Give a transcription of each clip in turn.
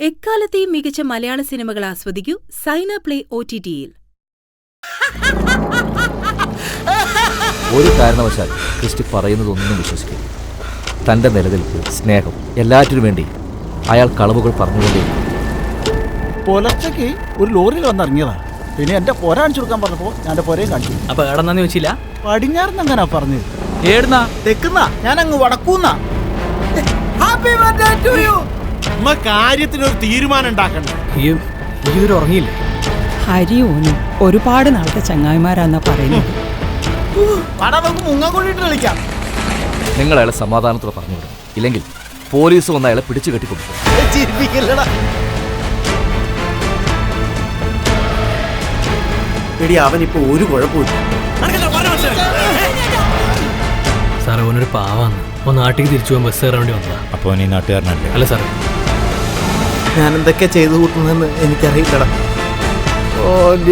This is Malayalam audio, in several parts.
എക്കാലത്തെയും മികച്ച മലയാള സിനിമകൾ ആസ്വദിക്കൂ സൈന പ്ലേ OTT-യിൽ. ഒരു കാരണവശാൽ ക്രിസ്റ്റി പറയുന്നതൊന്നും വിശ്വസിക്കും. തൻ്റെ നിലനിൽപ്പ്, സ്നേഹം എല്ലാറ്റിനും വേണ്ടി അയാൾ കളവുകൾ പറഞ്ഞുകൊണ്ടേ. പുലർച്ചയ്ക്ക് ഒരു ലോറിയിൽ വന്നിറങ്ങിയതാ. പിന്നെ എന്റെ പോര കാണിച്ചു കൊടുക്കാൻ പറഞ്ഞപ്പോ ഞാൻ എന്റെ പോരയും കാണിച്ചു. അപ്പൊ എവിടെന്നാന്ന് ചോദിച്ചില്ല? പടിഞ്ഞാറുന്ന് എങ്ങനാ പറഞ്ഞത്? ഏടുന്നാ? തെക്കുന്നാ. ഞാൻ അങ്ങ് വടക്കൂന്നാ. കാര്യത്തിനൊരു തീരുമാനം ഉണ്ടാക്കണ്ട. ഈ ഒരു ഉറങ്ങിയില്ലേ? ഹരിയോനും ഒരുപാട് നാളത്തെ ചങ്ങായിമാരാന്നാ പറയുന്നത്. മുങ്ങാക്കൊള്ളിട്ട് കളിക്കാം. നിങ്ങൾ അയാളെ സമാധാനത്തോടെ പറഞ്ഞുവിടും. ഇല്ലെങ്കിൽ പോലീസ് വന്ന് അയാളെ പിടിച്ചു കെട്ടിക്കൊടുക്കും. അവനിപ്പോ ഒരു കുഴപ്പമില്ല. സാറേ, ഓനൊരു പാവാന്ന്. നാട്ടിലേക്ക് തിരിച്ചു പോകാൻ ബസ് കയറാൻ വേണ്ടി വന്നതാ. അപ്പൊ നീ നാട്ടുകാരനല്ലേ? അല്ല സാറേ, ഞാൻ എന്തൊക്കെ ചെയ്തു കൂട്ടുന്നെന്ന് എനിക്കറിയില്ലടാ.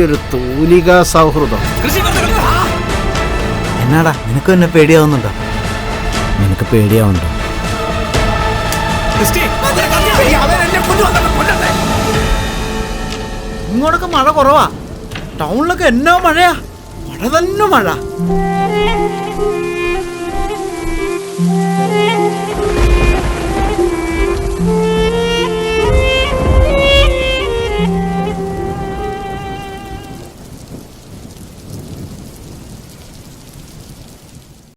ഒരു തൂലികാ സൗഹൃദം. എന്നാടാ, നിനക്ക് എന്നെ പേടിയാവുന്നുണ്ടോ? നിനക്ക് പേടിയാവുന്നുണ്ടോ? ഇങ്ങോട്ടൊക്കെ മഴ കുറവാ. ടൗണിലൊക്കെ എന്നോ മഴയാ. മഴ തന്നെ മഴ.